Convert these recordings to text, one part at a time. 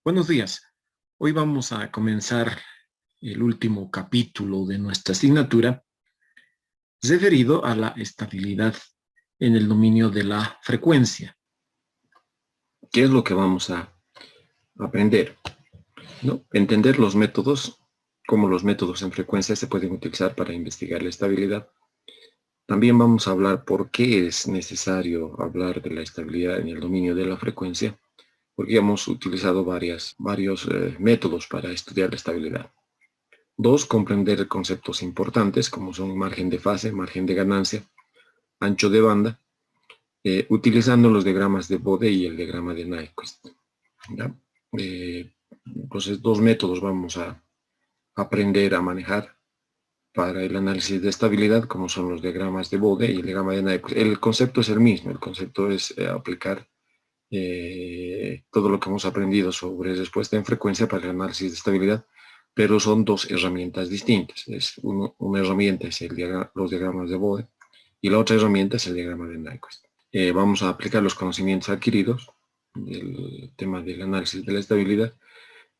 Buenos días. Hoy vamos a comenzar el último capítulo de nuestra asignatura referido a la estabilidad en el dominio de la frecuencia. ¿Qué es lo que vamos a aprender? ¿No? Entender los métodos, cómo los métodos en frecuencia se pueden utilizar para investigar la estabilidad. También vamos a hablar por qué es necesario hablar de la estabilidad en el dominio de la frecuencia, porque hemos utilizado varios métodos para estudiar la estabilidad. Dos, comprender conceptos importantes como son margen de fase, margen de ganancia, ancho de banda, utilizando los diagramas de Bode y el diagrama de Nyquist. Entonces, dos métodos vamos a aprender a manejar para el análisis de estabilidad, como son los diagramas de Bode y el diagrama de Nyquist. El concepto es el mismo, el concepto es aplicar todo lo que hemos aprendido sobre respuesta en frecuencia para el análisis de estabilidad, pero son dos herramientas distintas. Una herramienta es los diagramas de Bode y la otra herramienta es el diagrama de Nyquist. Vamos a aplicar los conocimientos adquiridos del tema del análisis de la estabilidad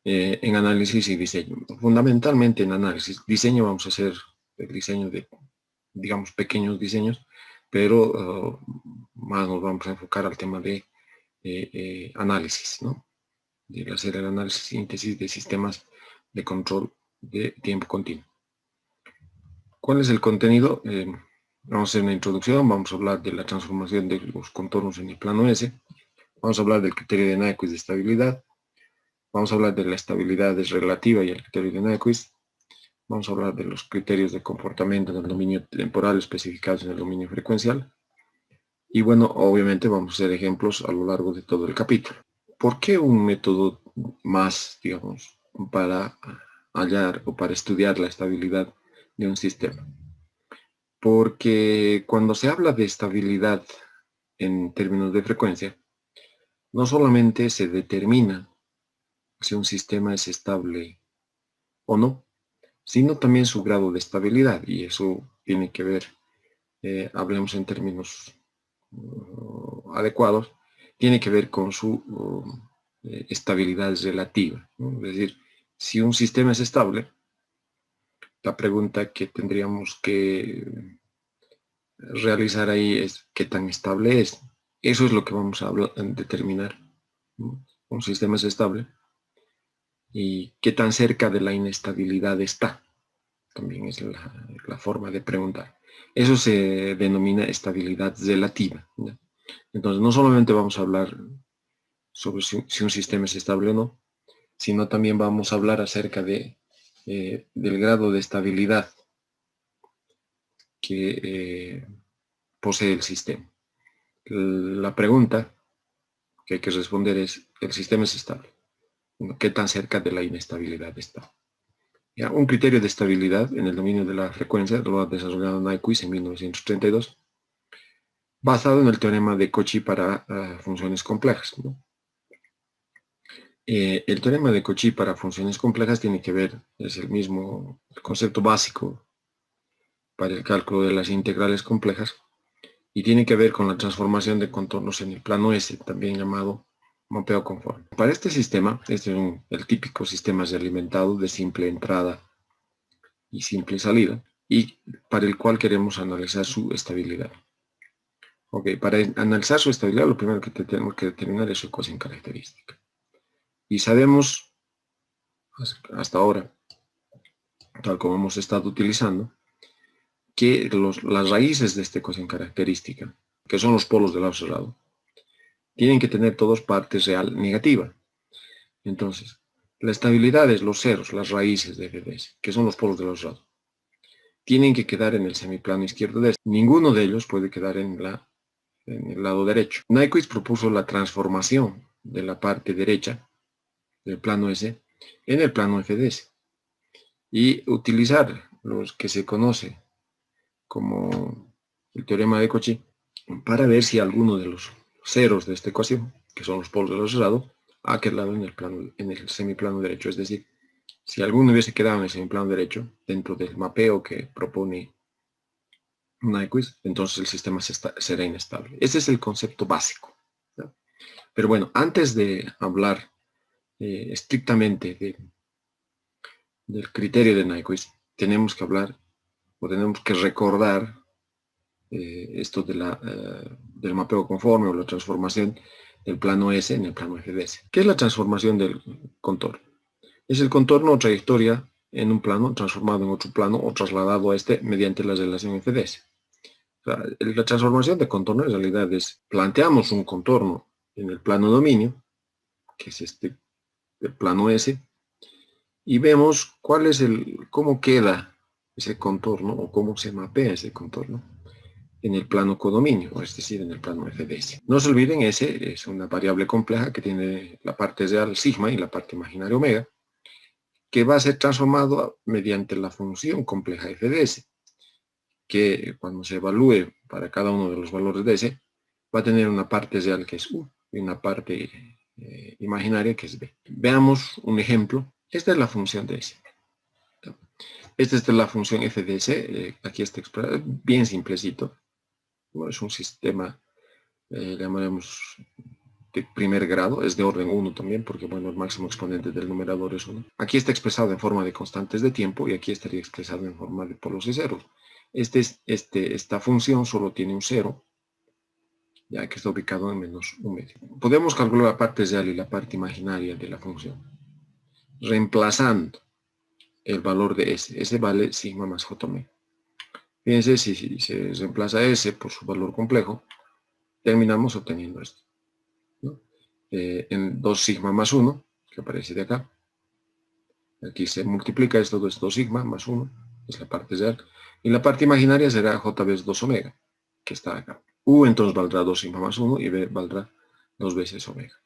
en análisis y diseño. Fundamentalmente en análisis. Diseño vamos a hacer el diseño de, digamos, pequeños diseños, pero más nos vamos a enfocar al tema de análisis, ¿no? De hacer el análisis síntesis de sistemas de control de tiempo continuo. ¿Cuál es el contenido? Vamos a hacer una introducción, vamos a hablar de la transformación de los contornos en el plano S, vamos a hablar del criterio de Nyquist de estabilidad, vamos a hablar de la estabilidad relativa y el criterio de Nyquist, vamos a hablar de los criterios de comportamiento en el dominio temporal especificados en el dominio frecuencial, y bueno, obviamente vamos a hacer ejemplos a lo largo de todo el capítulo. ¿Por qué un método más, digamos, para hallar o para estudiar la estabilidad de un sistema? Porque cuando se habla de estabilidad en términos de frecuencia, no solamente se determina si un sistema es estable o no, sino también su grado de estabilidad, y eso tiene que ver, hablemos en términos adecuados, tiene que ver con su estabilidad relativa, ¿no? Es decir, si un sistema es estable, la pregunta que tendríamos que realizar ahí es qué tan estable es. Eso es lo que vamos a determinar, ¿no? Un sistema es estable y qué tan cerca de la inestabilidad está. También es la forma de preguntar. Eso se denomina estabilidad relativa, ¿no? Entonces, no solamente vamos a hablar sobre si un sistema es estable o no, sino también vamos a hablar acerca del grado de estabilidad que posee el sistema. La pregunta que hay que responder es, ¿el sistema es estable? ¿Qué tan cerca de la inestabilidad está? Ya, un criterio de estabilidad en el dominio de la frecuencia lo ha desarrollado Nyquist en 1932, basado en el teorema de Cauchy para funciones complejas, ¿no? El teorema de Cauchy para funciones complejas tiene que ver, es el mismo concepto básico para el cálculo de las integrales complejas, y tiene que ver con la transformación de contornos en el plano S, también llamado mapeo conforme. Para este sistema, este es el típico sistema alimentado de simple entrada y simple salida, y para el cual queremos analizar su estabilidad. Ok, para analizar su estabilidad, lo primero que tenemos que determinar es su ecuación característica. Y sabemos, hasta ahora, tal como hemos estado utilizando, que las raíces de esta ecuación característica, que son los polos del lado cerrado, tienen que tener todos partes real negativa. Entonces, la estabilidad es los ceros, las raíces de FDS, que son los polos del lado cerrado. Tienen que quedar en el semiplano izquierdo de este. Ninguno de ellos puede quedar en el lado derecho. Nyquist propuso la transformación de la parte derecha del plano S en el plano FDS y utilizar los que se conoce como el teorema de Cauchy para ver si alguno de los ceros de esta ecuación, que son los polos de los cerrados, ha quedado en el semiplano derecho. Es decir, si alguno hubiese quedado en el semiplano derecho dentro del mapeo que propone Nyquist, entonces el sistema será inestable. Ese es el concepto básico, ¿no? Pero bueno, antes de hablar estrictamente del criterio de Nyquist, tenemos que hablar o tenemos que recordar esto del mapeo conforme o la transformación del plano S en el plano FDS. ¿Qué es la transformación del contorno? Es el contorno o trayectoria en un plano transformado en otro plano o trasladado a este mediante la relación FDS. O sea, la transformación de contorno en realidad es, planteamos un contorno en el plano dominio, que es este, el plano S, y vemos cómo queda ese contorno o cómo se mapea ese contorno en el plano codominio, es decir, en el plano FDS. No se olviden, S es una variable compleja que tiene la parte real sigma y la parte imaginaria omega, que va a ser transformado mediante la función compleja FDS, que cuando se evalúe para cada uno de los valores de S, va a tener una parte real que es U y una parte imaginaria que es B. Veamos un ejemplo. Esta es la función de S. Esta es la función FDS, aquí está expresada, bien simplecito. Bueno, es un sistema, llamaremos de primer grado, es de orden 1 también, porque bueno, el máximo exponente del numerador es 1. Aquí está expresado en forma de constantes de tiempo y aquí estaría expresado en forma de polos y ceros. Esta función solo tiene un 0, ya que está ubicado en menos un medio. Podemos calcular la parte real y la parte imaginaria de la función, reemplazando el valor de S. S vale sigma más J omega. Fíjense, si se reemplaza S por su valor complejo, terminamos obteniendo esto, ¿no? En 2 sigma más 1, que aparece de acá. Aquí se multiplica esto, es 2 sigma más 1, es la parte real. Y la parte imaginaria será J veces 2 omega, que está acá. U entonces valdrá 2 sigma más 1 y B valdrá 2 veces omega.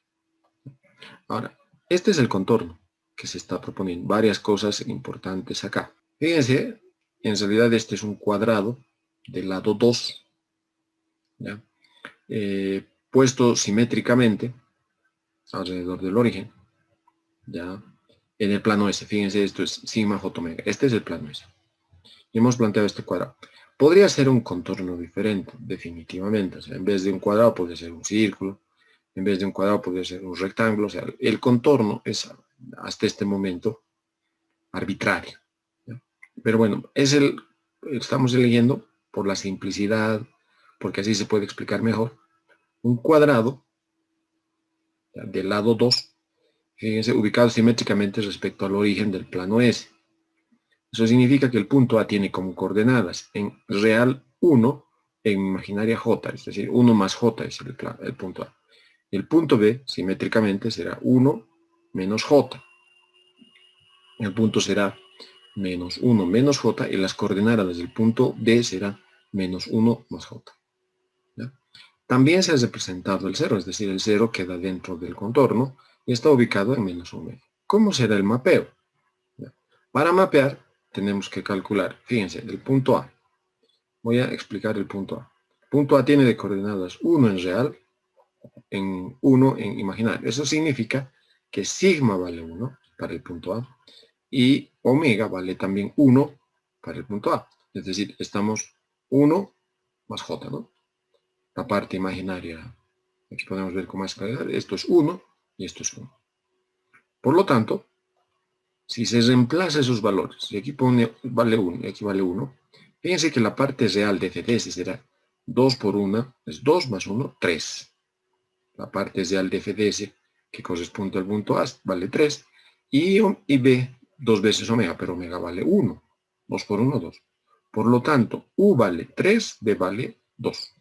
Ahora, este es el contorno que se está proponiendo. Varias cosas importantes acá. Fíjense, en realidad este es un cuadrado del lado 2, ¿ya? Puesto simétricamente alrededor del origen, ¿ya? En el plano S. Fíjense, esto es sigma J omega. Este es el plano S. Y hemos planteado este cuadrado. Podría ser un contorno diferente, definitivamente. O sea, en vez de un cuadrado puede ser un círculo, en vez de un cuadrado puede ser un rectángulo. O sea, el contorno es hasta este momento arbitrario, ¿ya? Pero bueno, estamos eligiendo por la simplicidad, porque así se puede explicar mejor, un cuadrado, ¿ya?, del lado 2, fíjense, ubicado simétricamente respecto al origen del plano S. Eso significa que el punto A tiene como coordenadas en real 1, en imaginaria J, es decir, 1 más J es el punto A. El punto B, simétricamente, será 1 menos J. El punto será menos 1 menos J y las coordenadas del punto D serán menos 1 más J, ¿ya? También se ha representado el 0, es decir, el 0 queda dentro del contorno y está ubicado en menos 1 medio. ¿Cómo será el mapeo? ¿Ya? Para mapear tenemos que calcular, fíjense, el punto A. Voy a explicar el punto A. El punto A tiene de coordenadas 1 en real, en 1 en imaginario. Eso significa que sigma vale 1 para el punto A y omega vale también 1 para el punto A. Es decir, estamos 1 más J, ¿no? La parte imaginaria, aquí podemos ver con más claridad, esto es 1 y esto es 1. Por lo tanto, si se reemplaza esos valores, y aquí vale 1 y aquí vale 1, fíjense que la parte real de FDS será 2 por 1, es 2 más 1, 3. La parte real de FDS, que corresponde al punto A, vale 3. Y B, 2 veces omega, pero omega vale 1. 2 por 1, 2. Por lo tanto, U vale 3, B vale 2.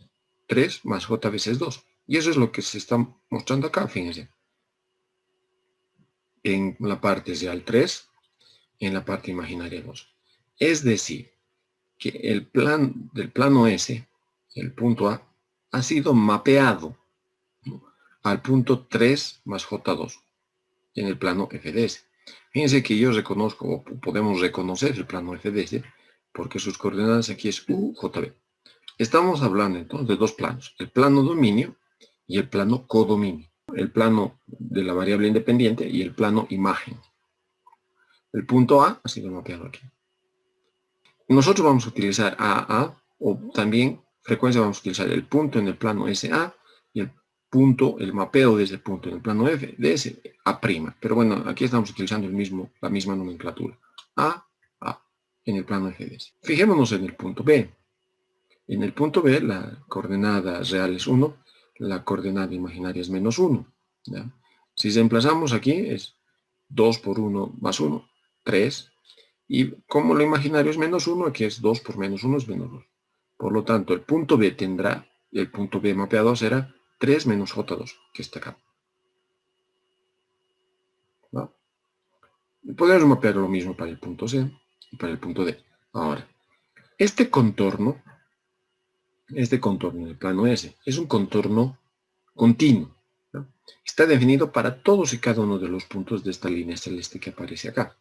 3 más J veces 2. Y eso es lo que se está mostrando acá, fíjense. En la parte real 3, en la parte imaginaria 2. Es decir, que el del plano S, el punto A, ha sido mapeado, ¿no?, al punto 3 más J2 en el plano FDS. Fíjense que yo reconozco, o podemos reconocer el plano FDS, porque sus coordenadas aquí es U, JB. Estamos hablando entonces de dos planos, el plano dominio y el plano codominio. El plano de la variable independiente y el plano imagen. El punto A ha sido mapeado aquí. Nosotros vamos a utilizar AA, o también frecuencia vamos a utilizar el punto en el plano SA y el punto, el mapeo de ese punto en el plano F de ese A'. Pero bueno, aquí estamos utilizando la misma nomenclatura. A en el plano F de ese. Fijémonos en el punto B. En el punto B la coordenada real es 1, la coordenada imaginaria es -1. ¿Ya? Si reemplazamos aquí es 2 por 1 más 1, 3. Y como lo imaginario es -1, aquí es 2 por -1 es -2. Por lo tanto, el punto B tendrá, el punto B mapeado será 3 menos J2, que está acá. ¿Va? Podemos mapear lo mismo para el punto C y para el punto D. Ahora, este contorno en el plano S es un contorno continuo. ¿No? Está definido para todos y cada uno de los puntos de esta línea celeste que aparece acá.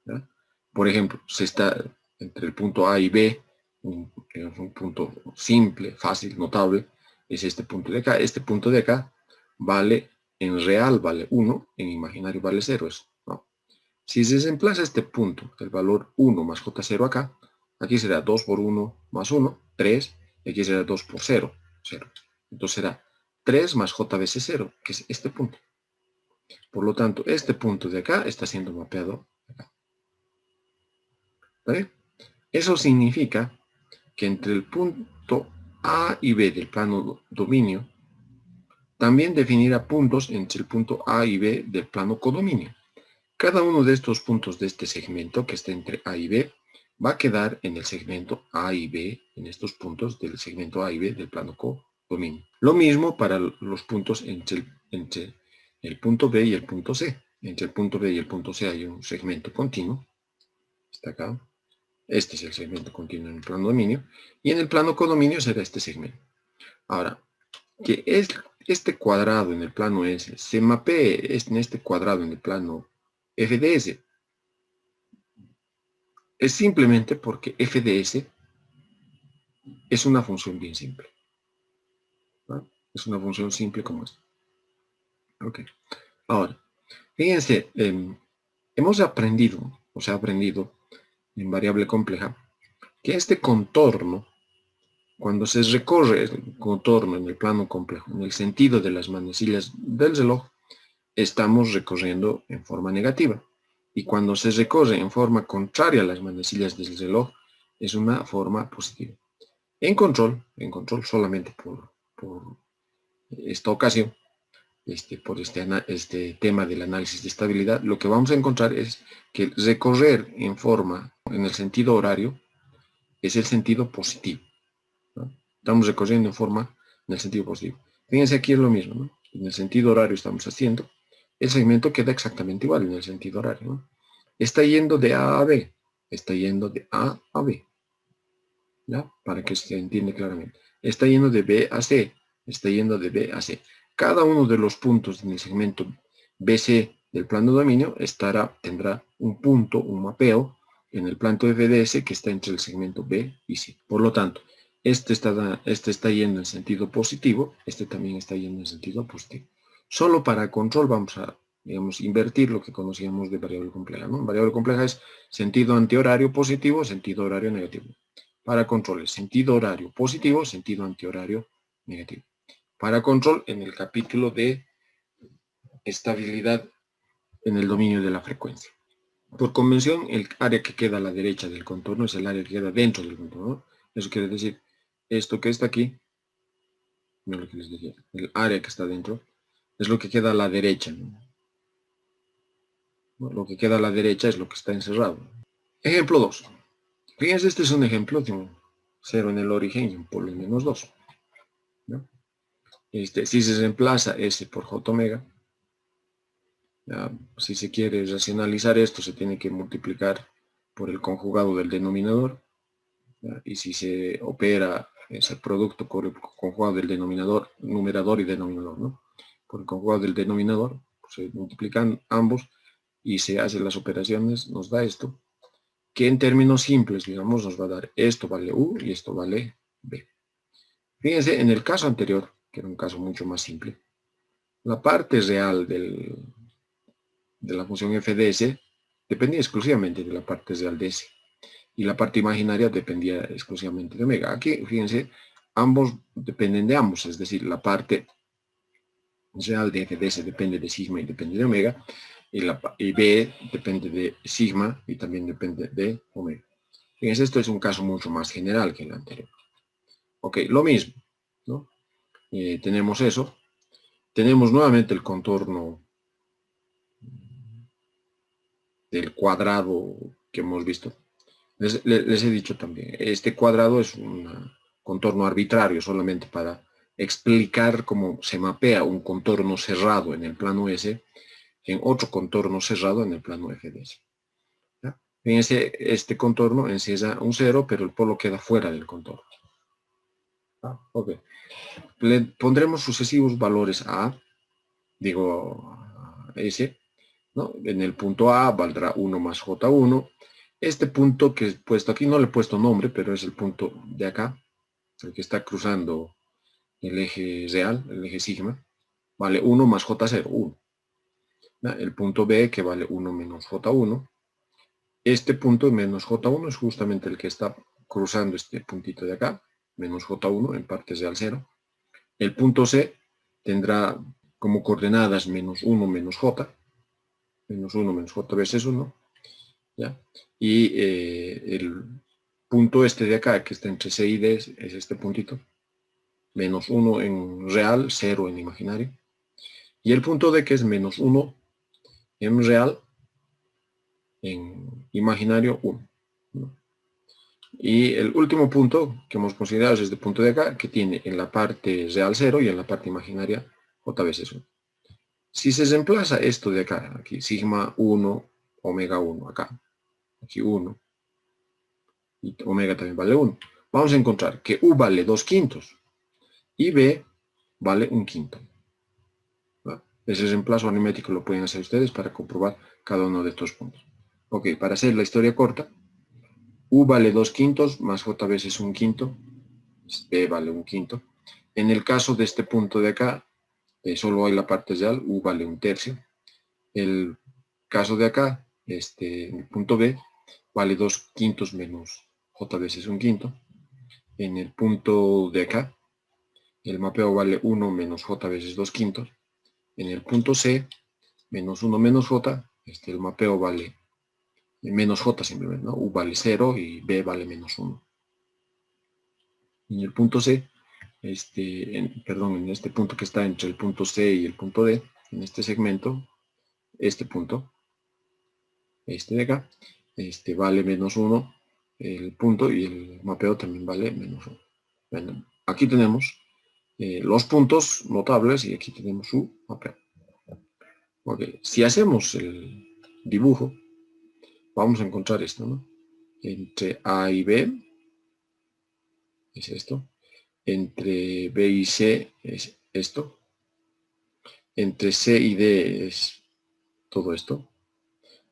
¿No? Por ejemplo, se está entre el punto A y B, un punto simple, fácil, notable, es este punto de acá. Este punto de acá vale, en real vale 1, en imaginario vale 0. ¿No? Si se reemplaza este punto, el valor 1 más J0 acá, aquí será 2 por 1 más 1, 3, y aquí será 2 por 0, 0. Entonces será 3 más J veces 0, que es este punto. Por lo tanto, este punto de acá está siendo mapeado acá. ¿Vale? Eso significa que entre el punto A y B del plano dominio, también definirá puntos entre el punto A y B del plano codominio. Cada uno de estos puntos de este segmento que está entre A y B va a quedar en el segmento A y B, en estos puntos del segmento A y B del plano codominio. Lo mismo para los puntos entre el punto B y el punto C. Entre el punto B y el punto C hay un segmento continuo. Está acá. Este es el segmento continuo en el plano dominio. Y en el plano codominio será este segmento. Ahora, que este cuadrado en el plano S se mapee en este cuadrado en el plano F de S es simplemente porque F de S es una función bien simple. ¿No? Es una función simple como esta. Ok. Ahora, fíjense, hemos aprendido, o se ha aprendido en variable compleja, que este contorno, cuando se recorre el contorno en el plano complejo, en el sentido de las manecillas del reloj, estamos recorriendo en forma negativa. Y cuando se recorre en forma contraria a las manecillas del reloj, es una forma positiva. En control solamente por esta ocasión, por este tema del análisis de estabilidad, lo que vamos a encontrar es que recorrer en el sentido horario, es el sentido positivo. ¿No? Estamos recorriendo en el sentido positivo. Fíjense, aquí es lo mismo, ¿no? En el sentido horario estamos haciendo, el segmento queda exactamente igual en el sentido horario, ¿no? Está yendo de A a B, está yendo de A a B, ¿ya? Para que se entienda claramente. Está yendo de B a C, está yendo de B a C. Cada uno de los puntos en el segmento BC del plano dominio tendrá un punto, un mapeo, en el plano FDS que está entre el segmento B y C. Por lo tanto, este está yendo en sentido positivo, este también está yendo en sentido positivo. Solo para control vamos a, digamos, invertir lo que conocíamos de variable compleja, ¿no? Variable compleja es sentido antihorario positivo, sentido horario negativo. Para control es sentido horario positivo, sentido antihorario negativo. Para control, en el capítulo de estabilidad en el dominio de la frecuencia. Por convención, el área que queda a la derecha del contorno es el área que queda dentro del contorno. Eso quiere decir, esto que está aquí, no lo que les decía, el área que está dentro, es lo que queda a la derecha. ¿No? Lo que queda a la derecha es lo que está encerrado. Ejemplo 2. Fíjense, este es un ejemplo de un 0 en el origen y un polo en -2. ¿No? Si se reemplaza S por J omega, ya, si se quiere racionalizar esto, se tiene que multiplicar por el conjugado del denominador. ¿Ya? Y si se opera ese producto por el conjugado del denominador, numerador y denominador, ¿no? Por el conjugado del denominador, pues se multiplican ambos y se hacen las operaciones, nos da esto, que en términos simples, digamos, nos va a dar esto vale U y esto vale B. Fíjense, en el caso anterior, que era un caso mucho más simple, la parte real de la función f de s dependía exclusivamente de la parte real de s. Y la parte imaginaria dependía exclusivamente de omega. Aquí, fíjense, ambos dependen de ambos, es decir, la parte real de f de s depende de sigma y depende de omega, y b depende de sigma y también depende de omega. Fíjense, esto es un caso mucho más general que el anterior. Ok, lo mismo, ¿no? Tenemos eso. Tenemos nuevamente el contorno del cuadrado que hemos visto. Les he dicho también, este cuadrado es un contorno arbitrario solamente para explicar cómo se mapea un contorno cerrado en el plano S en otro contorno cerrado en el plano F de S. ¿Ya? Fíjense, este contorno en sí es un 0, pero el polo queda fuera del contorno. Ok. Le pondremos sucesivos valores a, digo, a S, ¿no? En el punto A valdrá 1 más J1. Este punto que he puesto aquí, no le he puesto nombre, pero es el punto de acá, el que está cruzando el eje real, el eje sigma, vale 1 más J0, 1. ¿Ya? El punto B que vale 1 menos J1. Este punto menos J1 es justamente el que está cruzando este puntito de acá, menos J1 en parte real 0. El punto C tendrá como coordenadas menos 1 menos J, menos 1 menos J veces 1, ¿ya? Y el punto este de acá, que está entre C y D, es este puntito, menos 1 en real, 0 en imaginario. Y el punto D, que es menos 1 en real, en imaginario 1. ¿No? Y el último punto que hemos considerado es este punto de acá, que tiene en la parte real 0 y en la parte imaginaria J veces 1. Si se reemplaza esto de acá, aquí sigma 1, omega 1, acá, aquí 1, y omega también vale 1, vamos a encontrar que U vale 2 quintos y B vale 1 quinto. ¿Va? Ese reemplazo aritmético lo pueden hacer ustedes para comprobar cada uno de estos puntos. Ok, para hacer la historia corta, U vale 2 quintos más J veces 1 quinto, B vale 1 quinto. En el caso de este punto de acá, solo hay la parte real, U vale 1 tercio. El caso de acá, el punto B, vale 2 quintos menos J veces 1 quinto. En el punto de acá, el mapeo vale 1 menos J veces 2 quintos. En el punto C, menos 1 menos J, el mapeo vale menos J simplemente, ¿no? U vale 0 y B vale menos 1. En el punto C, en este punto que está entre el punto C y el punto D, en este segmento, este punto, este de acá, vale menos 1 el punto y el mapeo también vale menos 1. Bueno, aquí tenemos los puntos notables y aquí tenemos su mapeo. Okay. Si hacemos el dibujo, vamos a encontrar esto, ¿no? Entre A y B es esto. Entre B y C es esto. Entre C y D es todo esto.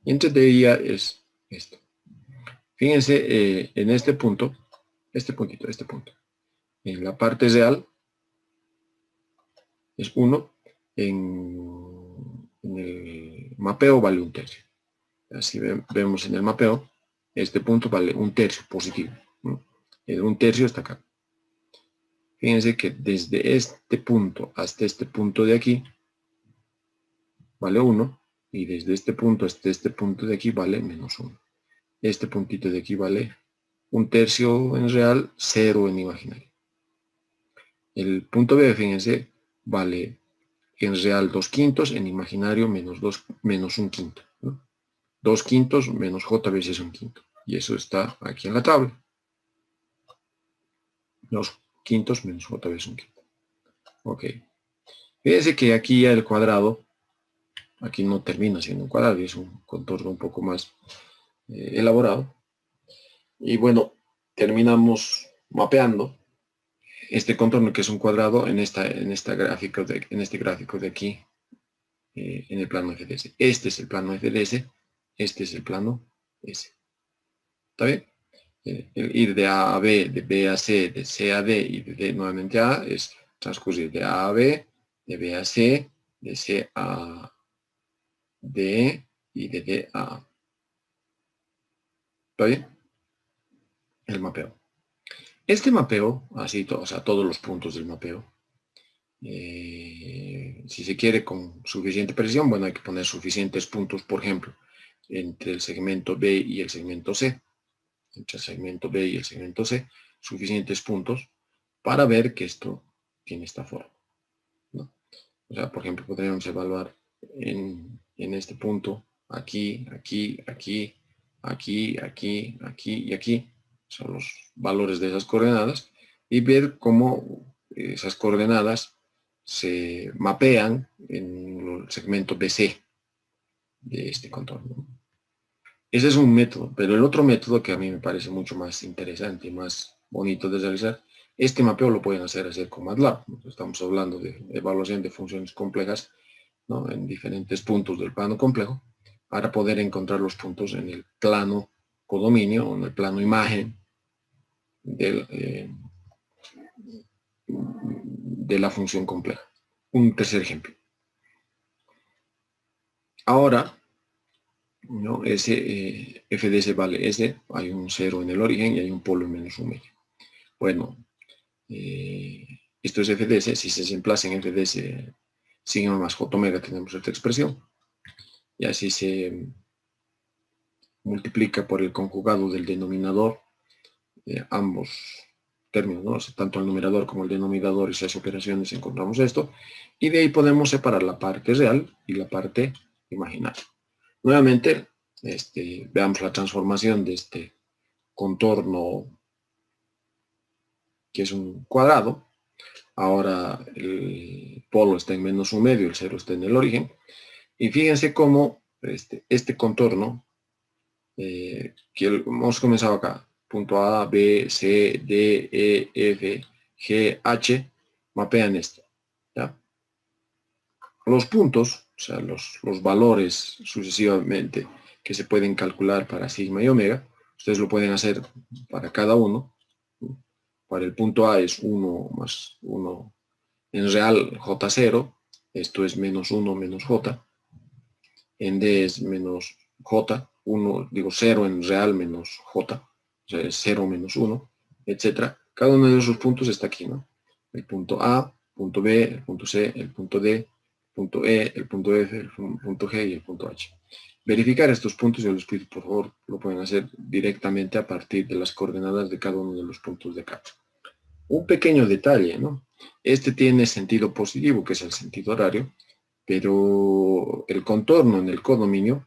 Y entre D y A es esto. Fíjense en este punto, este puntito, este punto. En la parte real es 1. En el mapeo vale 1 tercio. Así vemos en el mapeo, este punto vale 1 tercio positivo, ¿no? El 1 tercio está acá. Fíjense que desde este punto hasta este punto de aquí vale 1 y desde este punto hasta este punto de aquí vale menos 1. Este puntito de aquí vale 1 tercio en real, 0 en imaginario. El punto B, fíjense, vale en real 2 quintos, en imaginario menos 1 quinto, ¿no? 2 quintos menos J veces 1 quinto. Y eso está aquí en la tabla. 2 quintos menos J veces 1 quinto. Ok. Fíjense que aquí ya el cuadrado, aquí no termina siendo un cuadrado, es un contorno un poco más elaborado. Y bueno, terminamos mapeando este contorno que es un cuadrado en este gráfico de aquí, en el plano FDS. Este es el plano FDS, este es el plano S. ¿Está bien? El ir de A a B, de B a C, de C a D y de D nuevamente a A es transcurrir de A a B, de B a C, de C a D y de D a A. ¿Está bien? El mapeo. Este mapeo, así, o sea, todos los puntos del mapeo, si se quiere con suficiente precisión, bueno, hay que poner suficientes puntos, por ejemplo, entre el segmento B y el segmento C. Entre el segmento B y el segmento C, suficientes puntos para ver que esto tiene esta forma, ¿no? O sea, por ejemplo, podríamos evaluar en este punto, aquí, aquí, aquí, aquí, aquí, aquí y aquí, son los valores de esas coordenadas, y ver cómo esas coordenadas se mapean en el segmento BC de este contorno. Ese es un método, pero el otro método que a mí me parece mucho más interesante y más bonito de realizar, este mapeo lo pueden hacer con MATLAB. Estamos hablando de evaluación de funciones complejas, ¿no?, en diferentes puntos del plano complejo, para poder encontrar los puntos en el plano codominio o en el plano imagen de la función compleja. Un tercer ejemplo. Ahora, ¿no?, ese f de s vale s, hay un 0 en el origen y hay un polo en menos 1 medio. Bueno, esto es f de s. Si se emplaza en f de s sigma más j omega, tenemos esta expresión, y así se multiplica por el conjugado del denominador ambos términos, ¿no? O sea, tanto el numerador como el denominador, y esas operaciones encontramos esto, y de ahí podemos separar la parte real y la parte imaginaria. Nuevamente, veamos la transformación de este contorno, que es un cuadrado. Ahora el polo está en menos 1 medio, el 0 está en el origen, y fíjense cómo este contorno, que hemos comenzado acá, punto A, B, C, D, E, F, G, H, mapean esto, ¿ya? Los puntos, o sea, los valores sucesivamente que se pueden calcular para sigma y omega, ustedes lo pueden hacer para cada uno. Para el punto A es 1 más 1 en real J0, esto es menos 1 menos J. En D es menos J, 0 en real menos J, o sea, es 0 menos 1, etc. Cada uno de esos puntos está aquí, ¿no? El punto A, punto B, el punto C, el punto D, el punto E, el punto F, el punto G y el punto H. Verificar estos puntos, yo les pido, por favor, lo pueden hacer directamente a partir de las coordenadas de cada uno de los puntos de acá. Un pequeño detalle, ¿no? Este tiene sentido positivo, que es el sentido horario, pero el contorno en el codominio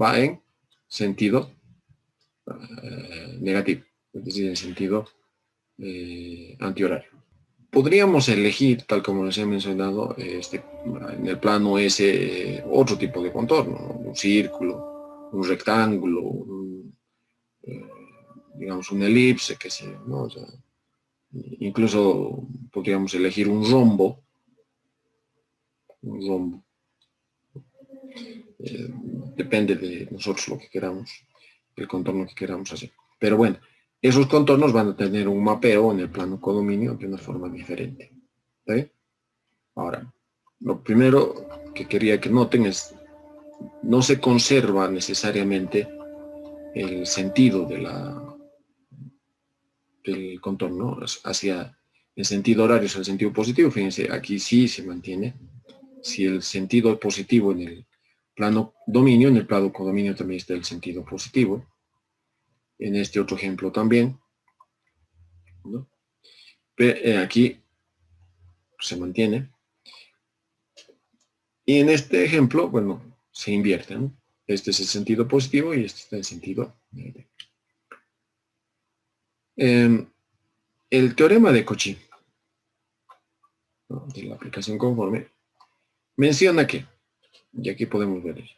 va en sentido negativo, es decir, en sentido antihorario. Podríamos elegir, tal como les he mencionado, en el plano S, otro tipo de contorno, ¿no? Un círculo, un rectángulo, digamos una elipse, que sé, ¿no? O sea, incluso podríamos elegir un rombo. Depende de nosotros lo que queramos, el contorno que queramos hacer. Pero bueno, esos contornos van a tener un mapeo en el plano codominio de una forma diferente. ¿Está bien? Ahora, lo primero que quería que noten es, no se conserva necesariamente el sentido del contorno hacia el sentido horario, hacia el sentido positivo. Fíjense, aquí sí se mantiene. Si el sentido positivo en el plano dominio, en el plano codominio también está el sentido positivo. En este otro ejemplo también, ¿no? Aquí se mantiene. Y en este ejemplo, bueno, se invierte, ¿no? Este es el sentido positivo y este es el sentido negativo. El teorema de Cauchy, ¿no?, de la aplicación conforme, menciona que, y aquí podemos ver eso,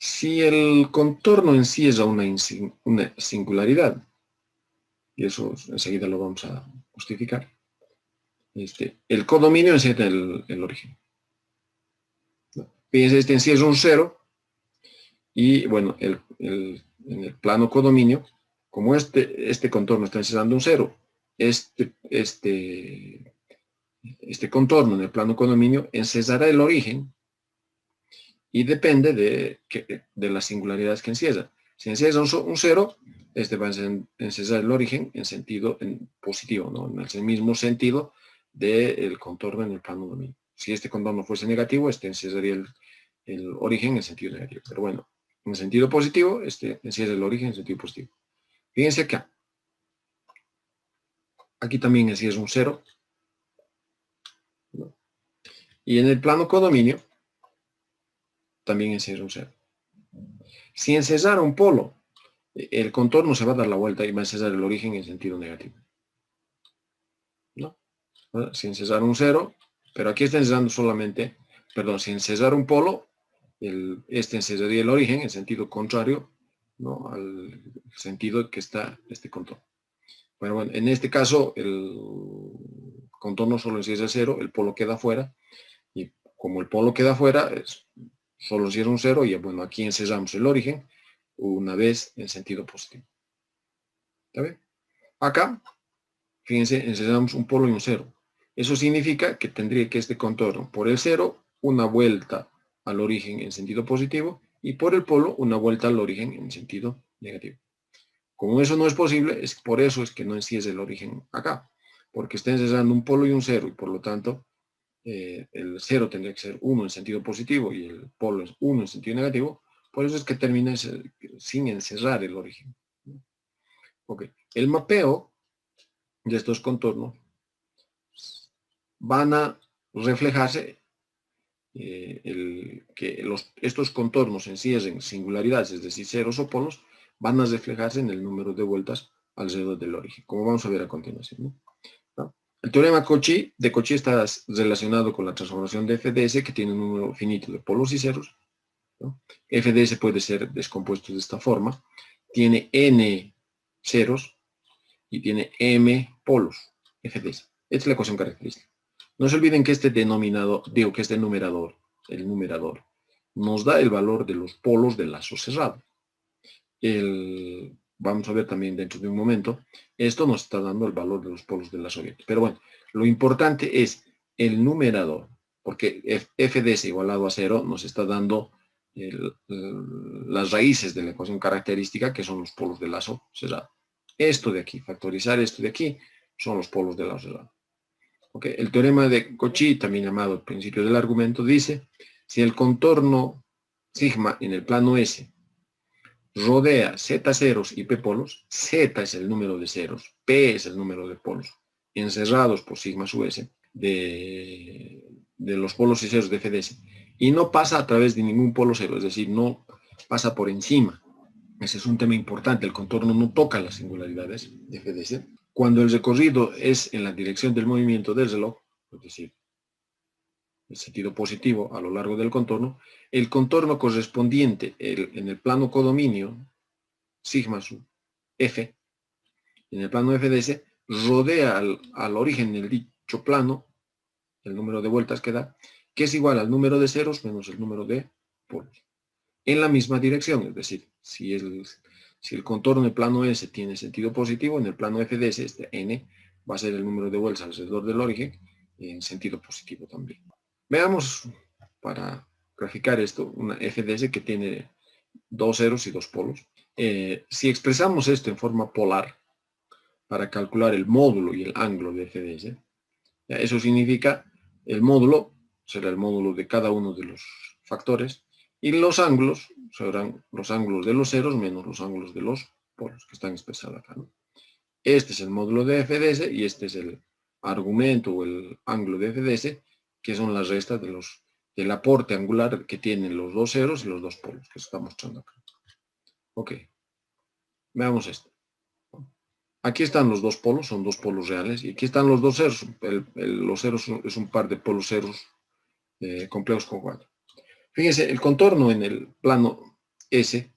si el contorno en sí es una singularidad, y eso enseguida lo vamos a justificar, el codominio es el origen. Fíjense, este en sí es un 0, y bueno, en el plano codominio, como este contorno está encerrando un 0, este contorno en el plano codominio encerrará el origen, y depende de las singularidades que encierra. Si encierra un 0, este va a encerrar el origen en positivo, ¿no?, en el mismo sentido del contorno en el plano dominio. si este contorno fuese negativo, este encerraría el origen en sentido negativo. Pero bueno, en sentido positivo, este encierra el origen en sentido positivo. Fíjense acá. Aquí también encierra un 0. ¿No? Y en el plano codominio, también encierra un 0. Si encerrara un polo, el contorno se va a dar la vuelta y va a encerrar el origen en sentido negativo. ¿No? Si encerrar un 0, pero aquí está encerrando solamente, perdón, si encerrar un polo, este encerraría el origen en sentido contrario, ¿no?, al sentido que está este contorno. Bueno, en este caso el contorno solo encierra 0, el polo queda fuera, y como el polo queda fuera, solo encierra un 0, y bueno, aquí encerramos el origen una vez en sentido positivo. ¿Está bien? Acá, fíjense, encerramos un polo y un 0. Eso significa que tendría que este contorno, por el 0, una vuelta al origen en sentido positivo, y por el polo, una vuelta al origen en sentido negativo. Como eso no es posible, por eso es que no encierra el origen acá, porque está encerrando un polo y un 0, y por lo tanto, el 0 tendría que ser 1 en sentido positivo, y el polo es 1 en sentido negativo. Por eso es que termina sin encerrar el origen. Ok, el mapeo de estos contornos van a reflejarse que estos contornos encierren singularidades, es decir, ceros o polos, van a reflejarse en el número de vueltas alrededor del origen, como vamos a ver a continuación, ¿no? El teorema de Cauchy está relacionado con la transformación de FDS, que tiene un número finito de polos y ceros, ¿no? FDS puede ser descompuesto de esta forma, tiene n ceros y tiene m polos, FDS. Esta es la ecuación característica. No se olviden que este denominador, digo que este numerador, el numerador, nos da el valor de los polos del lazo cerrado. Vamos a ver también dentro de un momento, esto nos está dando el valor de los polos del lazo abierto. Pero bueno, lo importante es el numerador, porque FDS igualado a 0 nos está dando las raíces de la ecuación característica, que son los polos del lazo cerrado. Esto de aquí, factorizar esto de aquí, son los polos del lazo cerrado. Okay. El teorema de Cauchy, también llamado el principio del argumento, dice: si el contorno sigma en el plano S rodea z ceros y p polos, z es el número de ceros, p es el número de polos, encerrados por sigma sub s de los polos y ceros de FDS, y no pasa a través de ningún polo cero, es decir, no pasa por encima. Ese es un tema importante, el contorno no toca las singularidades de FDS. Cuando el recorrido es en la dirección del movimiento del reloj, es decir, el sentido positivo a lo largo del contorno, el contorno correspondiente en el plano codominio, sigma sub f, en el plano FDS, rodea al origen del dicho plano, el número de vueltas que da, que es igual al número de ceros menos el número de polos, en la misma dirección. Es decir, si el contorno del plano S tiene sentido positivo, en el plano FDS, este n va a ser el número de vueltas alrededor del origen en sentido positivo también. Veamos, para graficar esto, una FDS que tiene dos ceros y dos polos. Si expresamos esto en forma polar, para calcular el módulo y el ángulo de FDS, eso significa el módulo será el módulo de cada uno de los factores, y los ángulos serán los ángulos de los ceros menos los ángulos de los polos, que están expresados acá, ¿no? Este es el módulo de FDS y este es el argumento o el ángulo de FDS, que son las restas del aporte angular que tienen los dos ceros y los dos polos, que se está mostrando acá. Ok, veamos esto. Aquí están los dos polos, son dos polos reales, y aquí están los dos ceros. Los ceros es un par de polos ceros complejos con 4. Fíjense, el contorno en el plano S,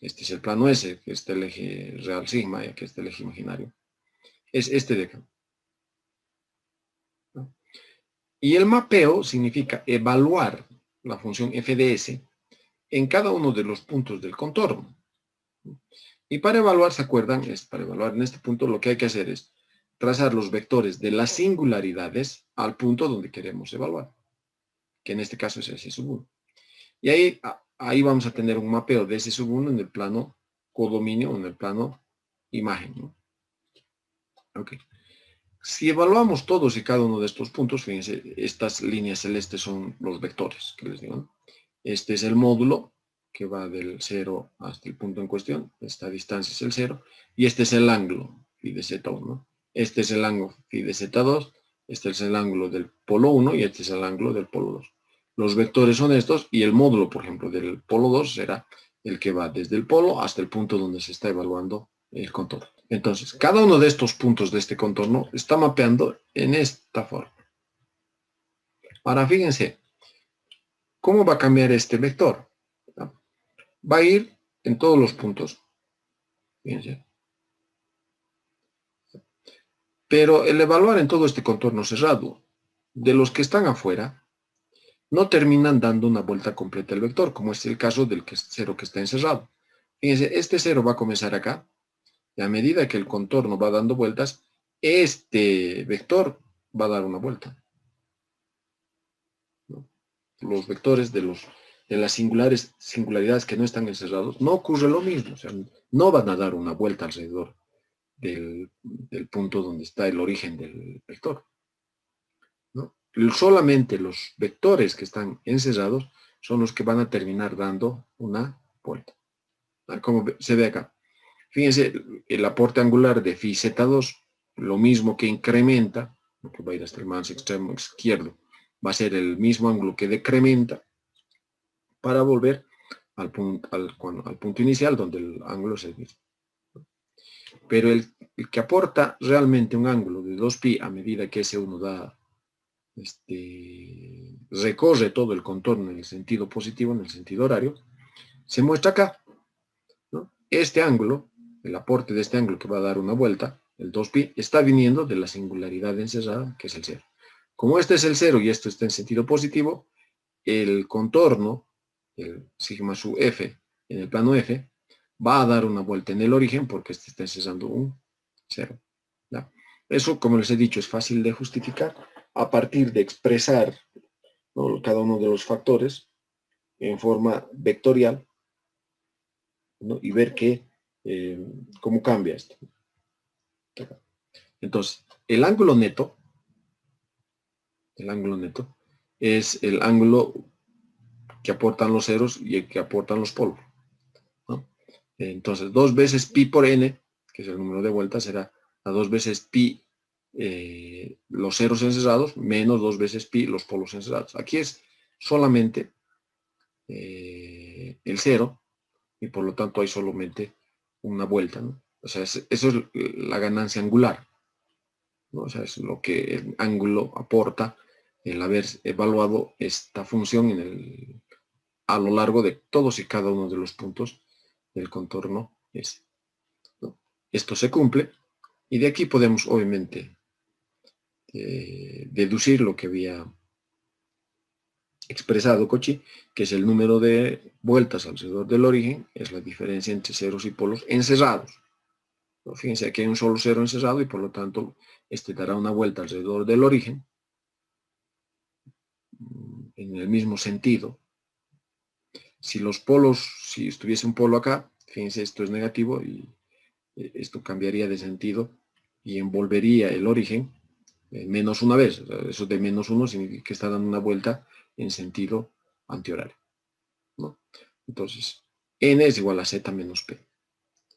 este es el plano S, que es el eje real sigma, y aquí está el eje imaginario, es este de acá. ¿No? Y el mapeo significa evaluar la función f de s en cada uno de los puntos del contorno. Y para evaluar, ¿se acuerdan? Para evaluar en este punto lo que hay que hacer es trazar los vectores de las singularidades al punto donde queremos evaluar, que en este caso es S sub 1. Y ahí vamos a tener un mapeo de S sub 1 en el plano codominio, en el plano imagen, ¿no? Ok. Si evaluamos todos y cada uno de estos puntos, fíjense, estas líneas celestes son los vectores, que les digo, ¿no? Este es el módulo que va del 0 hasta el punto en cuestión. Esta distancia es el 0. Y este es el ángulo phi de Z1, ¿no? Este es el ángulo phi de Z2. Este es el ángulo del polo 1 y este es el ángulo del polo 2. Los vectores son estos y el módulo, por ejemplo, del polo 2 será el que va desde el polo hasta el punto donde se está evaluando el contorno. Entonces, cada uno de estos puntos de este contorno está mapeando en esta forma. Ahora, fíjense, ¿cómo va a cambiar este vector? Va a ir en todos los puntos. Fíjense. Pero el evaluar en todo este contorno cerrado, de los que están afuera, no terminan dando una vuelta completa al vector, como es el caso del cero que está encerrado. Fíjense, este cero va a comenzar acá, y a medida que el contorno va dando vueltas, este vector va a dar una vuelta, ¿no? Los vectores de las singularidades que no están encerrados, no ocurre lo mismo, o sea, no van a dar una vuelta alrededor del punto donde está el origen del vector, ¿no? Solamente los vectores que están encerrados son los que van a terminar dando una vuelta, ¿no? Como se ve acá. Fíjense, el aporte angular de phi z2, lo mismo que incrementa, que va a ir hasta el más extremo izquierdo, va a ser el mismo ángulo que decrementa para volver al punto inicial, donde el ángulo es el mismo. Pero el que aporta realmente un ángulo de 2pi a medida que S1 da, recorre todo el contorno en el sentido positivo, en el sentido horario, se muestra acá, ¿no? Este ángulo, el aporte de este ángulo que va a dar una vuelta, el 2pi, está viniendo de la singularidad encerrada, que es el 0. Como este es el 0 y esto está en sentido positivo, el contorno, el sigma sub f, en el plano f, va a dar una vuelta en el origen porque este está encerrando un 0. ¿Ya? Eso, como les he dicho, es fácil de justificar a partir de expresar, ¿no?, cada uno de los factores en forma vectorial, ¿no?, y ver cómo cambia esto. Entonces, el ángulo neto es el ángulo que aportan los ceros y el que aportan los polos, ¿no? Entonces, 2 veces pi por n, que es el número de vueltas, será a 2 veces pi los ceros encerrados menos 2 veces pi los polos encerrados. Aquí es solamente el 0 y por lo tanto hay solamente una vuelta, ¿no? O sea, eso es la ganancia angular, ¿no? O sea, es lo que el ángulo aporta el haber evaluado esta función a lo largo de todos y cada uno de los puntos del contorno S, ¿no? Esto se cumple y de aquí podemos obviamente deducir lo que había expresado Cauchy, que es el número de vueltas alrededor del origen, es la diferencia entre ceros y polos encerrados. ¿No? Fíjense, aquí hay un solo cero encerrado y por lo tanto este dará una vuelta alrededor del origen en el mismo sentido. Si estuviese un polo acá, fíjense, esto es negativo y esto cambiaría de sentido y envolvería el origen menos una vez. O sea, eso de menos uno significa que está dando una vuelta en sentido antihorario, ¿no? Entonces, n es igual a z menos p.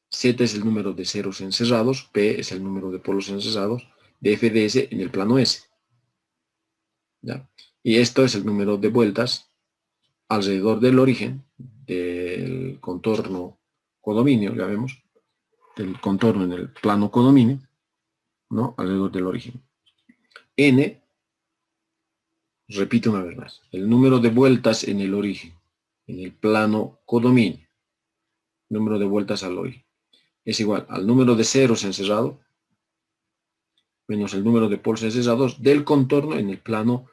Z es el número de ceros encerrados, p es el número de polos encerrados de f de s en el plano S. ¿Ya? Y esto es el número de vueltas alrededor del origen del contorno codominio, ya vemos, del contorno en el plano codominio, ¿no?, alrededor del origen. N, repito una vez más, el número de vueltas en el origen, en el plano codominio, número de vueltas al origen, es igual al número de ceros encerrado menos el número de polos encerrados del contorno en el plano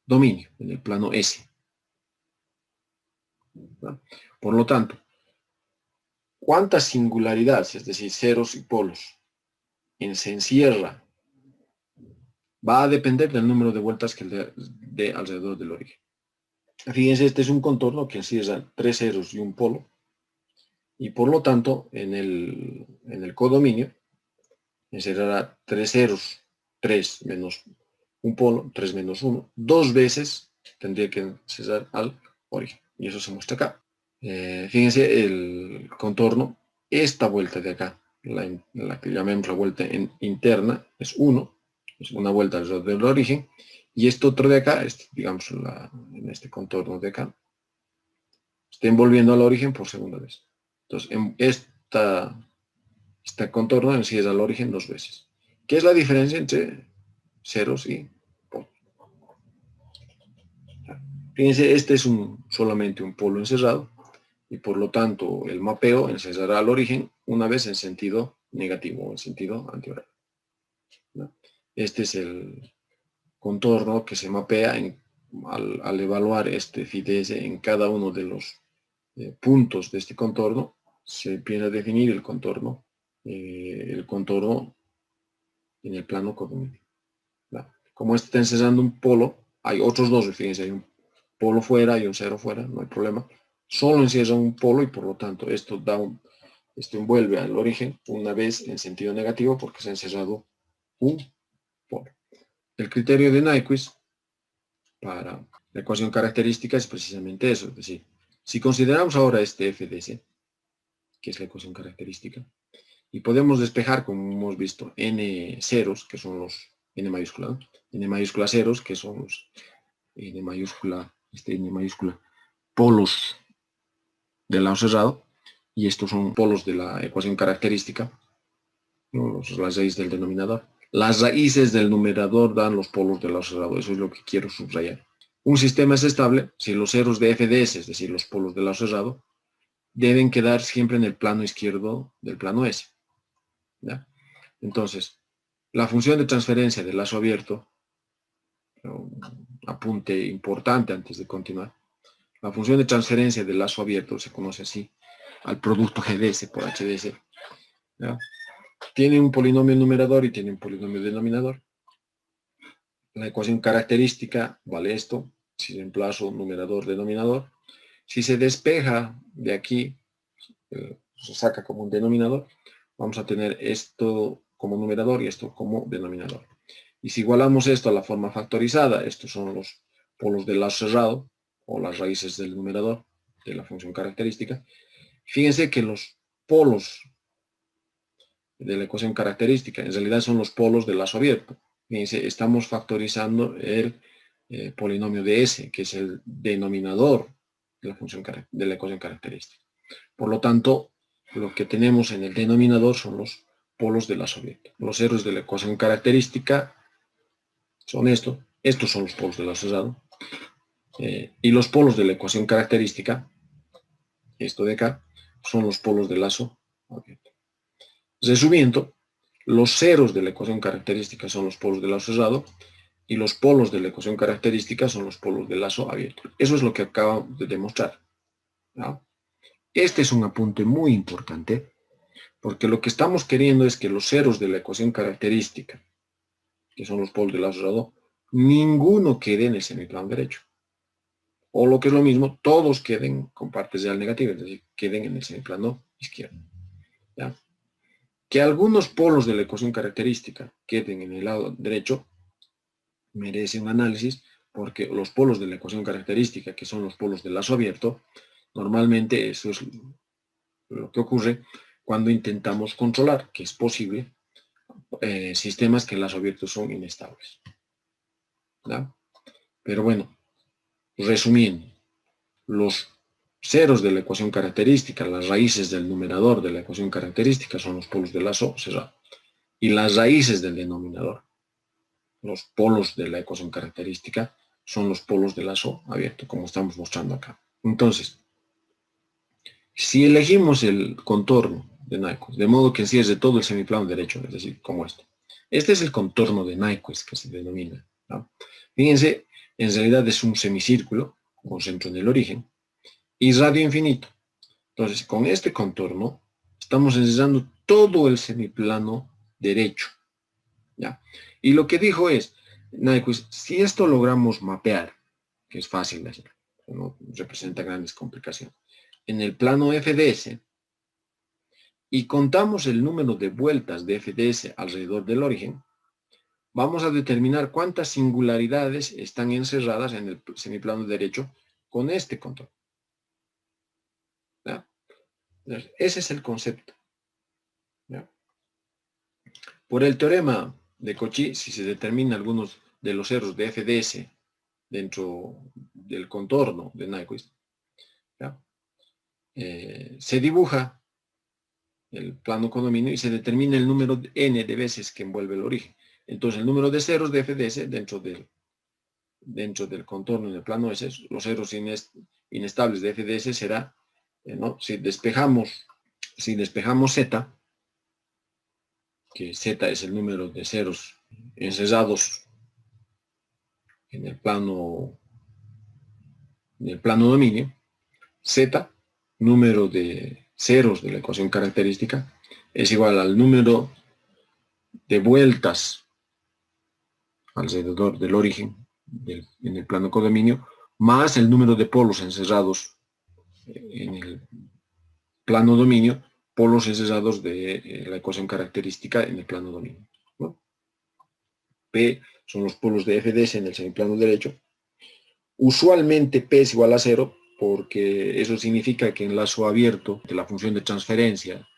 dominio, en el plano S. ¿No? Por lo tanto, ¿cuántas singularidades, es decir, ceros y polos, se encierra? Va a depender del número de vueltas que dé alrededor del origen. Fíjense, este es un contorno que encierra 3 ceros y un polo, y por lo tanto, en el codominio, encerrará 3 ceros 3 menos un polo, 3 menos 1, 2 veces tendría que cesar al origen. Y eso se muestra acá. Fíjense el contorno, esta vuelta de acá, la que llamemos la vuelta interna, es 1, es una vuelta alrededor del origen, y este otro de acá, digamos en este contorno de acá, está envolviendo al origen por segunda vez. Entonces, este contorno en sí es al origen 2 veces. ¿Qué es la diferencia entre ceros y polos? Fíjense, este es solamente un polo encerrado, y por lo tanto el mapeo encerrará al origen una vez en sentido negativo o en sentido antihorario. Este es el contorno que se mapea al evaluar este phi de s en cada uno de los puntos de este contorno. Se empieza a definir el contorno en el plano coordinado. Como este está encerrando un polo, hay otros dos, fíjense, hay un polo fuera y un cero fuera, no hay problema. Solo encierra un polo y por lo tanto esto envuelve al origen una vez en sentido negativo porque se ha encerrado un polo. El criterio de Nyquist para la ecuación característica es precisamente eso, es decir, si consideramos ahora este f de s, que es la ecuación característica, y podemos despejar, como hemos visto, n ceros, que son los n mayúscula ceros, que son los n mayúscula polos del lado cerrado, y estos son polos de la ecuación característica, ¿no? Las raíces del denominador. Las raíces del numerador dan los polos del lado cerrado, eso es lo que quiero subrayar. Un sistema es estable si los ceros de f de s, es decir, los polos del lado cerrado, deben quedar siempre en el plano izquierdo del plano S. ¿Ya? Entonces, la función de transferencia del lazo abierto, un apunte importante antes de continuar, la función de transferencia del lazo abierto se conoce así, al producto GDS por HDS. ¿Ya? Tiene un polinomio numerador y tiene un polinomio denominador. La ecuación característica vale esto, si reemplazo numerador, denominador. Si se despeja de aquí, se saca como un denominador, vamos a tener esto como numerador y esto como denominador. Y si igualamos esto a la forma factorizada, estos son los polos del lazo cerrado, o las raíces del numerador de la función característica. Fíjense que los polos de la ecuación característica en realidad son los polos del lazo abierto. Fíjense, estamos factorizando el polinomio de S, que es el denominador de la ecuación característica. Por lo tanto, lo que tenemos en el denominador son los polos del lazo abierto. Los ceros de la ecuación característica son estos son los polos del lazo cerrado, y los polos de la ecuación característica, esto de acá, son los polos del lazo abierto. Resumiendo, los ceros de la ecuación característica son los polos del lazo cerrado y los polos de la ecuación característica son los polos del lazo abierto. Eso es lo que acabo de demostrar, ¿no? Este es un apunte muy importante porque lo que estamos queriendo es que los ceros de la ecuación característica, que son los polos del lazo cerrado, ninguno quede en el semiplano derecho. O lo que es lo mismo, todos queden con partes real negativas, es decir, queden en el semiplano izquierdo. ¿Ya? Que algunos polos de la ecuación característica queden en el lado derecho merece un análisis porque los polos de la ecuación característica, que son los polos del lazo abierto, normalmente eso es lo que ocurre cuando intentamos controlar, que es posible, sistemas que en lazo abierto son inestables. ¿Ya? Pero bueno, resumiendo, los ceros de la ecuación característica, las raíces del numerador de la ecuación característica son los polos del lazo cerrado. Y las raíces del denominador, los polos de la ecuación característica, son los polos del lazo abierto, como estamos mostrando acá. Entonces, si elegimos el contorno de Nyquist, de modo que encierre todo el semiplano derecho, es decir, como esto. Este es el contorno de Nyquist que se denomina, ¿no? Fíjense, en realidad es un semicírculo con centro en el origen y radio infinito. Entonces, con este contorno estamos encerrando todo el semiplano derecho, ¿ya? Y lo que dijo es, Nyquist, si esto logramos mapear, que es fácil de hacer, no representa grandes complicaciones, en el plano FDS, y contamos el número de vueltas de FDS alrededor del origen, vamos a determinar cuántas singularidades están encerradas en el semiplano derecho con este contorno. ¿Ya? Entonces, ese es el concepto. ¿Ya? Por el teorema de Cauchy, si se determina algunos de los ceros de f de s dentro del contorno de Nyquist, se dibuja el plano codominio y se determina el número n de veces que envuelve el origen. Entonces, el número de ceros de f de s dentro del contorno en el plano S, los ceros inestables de f de s será, ¿no? Si despejamos z, que z es el número de ceros encerrados en el plano dominio, z, número de ceros de la ecuación característica, es igual al número de vueltas alrededor del origen en el plano codominio, más el número de polos encerrados en el plano dominio, polos encerrados de la ecuación característica en el plano dominio, ¿no? P son los polos de f de s en el semiplano derecho. Usualmente P es igual a 0, porque eso significa que en lazo abierto de la función de transferencia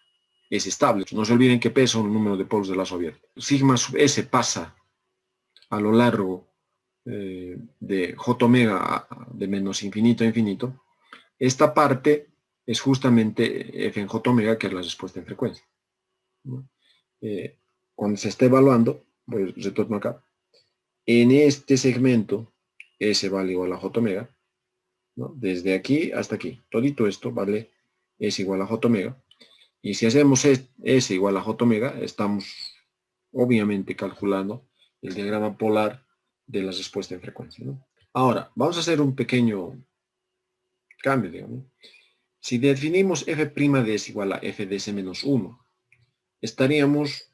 es estable. No se olviden que P son el número de polos de lazo abierto. Sigma sub S pasa a lo largo de J omega de menos infinito a infinito. Esta parte es justamente F en J omega, que es la respuesta en frecuencia, ¿no? Cuando se está evaluando, pues retorno acá, en este segmento S vale igual a J omega, ¿no? Desde aquí hasta aquí, todito esto vale S igual a J omega, y si hacemos S igual a J omega, estamos obviamente calculando el diagrama polar de la respuesta en frecuencia, ¿no? Ahora, vamos a hacer un pequeño cambio, digamos. Si definimos f' de s igual a f de s menos 1, estaríamos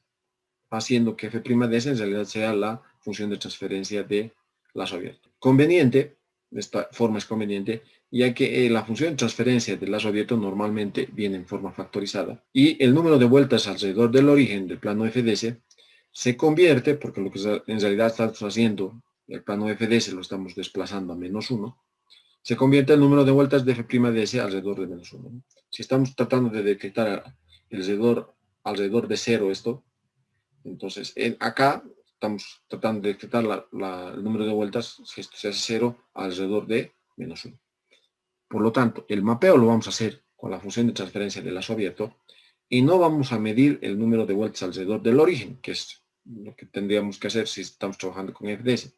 haciendo que f' de s en realidad sea la función de transferencia de lazo abierto. Conveniente, esta forma es conveniente, ya que la función de transferencia del lazo abierto normalmente viene en forma factorizada, y el número de vueltas alrededor del origen del plano f de s se convierte, porque lo que en realidad estamos haciendo, el plano f de s lo estamos desplazando a menos 1, se convierte el número de vueltas de f' de s alrededor de menos 1. Si estamos tratando de detectar alrededor de 0 esto, entonces acá estamos tratando de detectar el número de vueltas, si esto se hace 0, alrededor de menos 1. Por lo tanto, el mapeo lo vamos a hacer con la función de transferencia de lazo abierto y no vamos a medir el número de vueltas alrededor del origen, que es lo que tendríamos que hacer si estamos trabajando con f de s.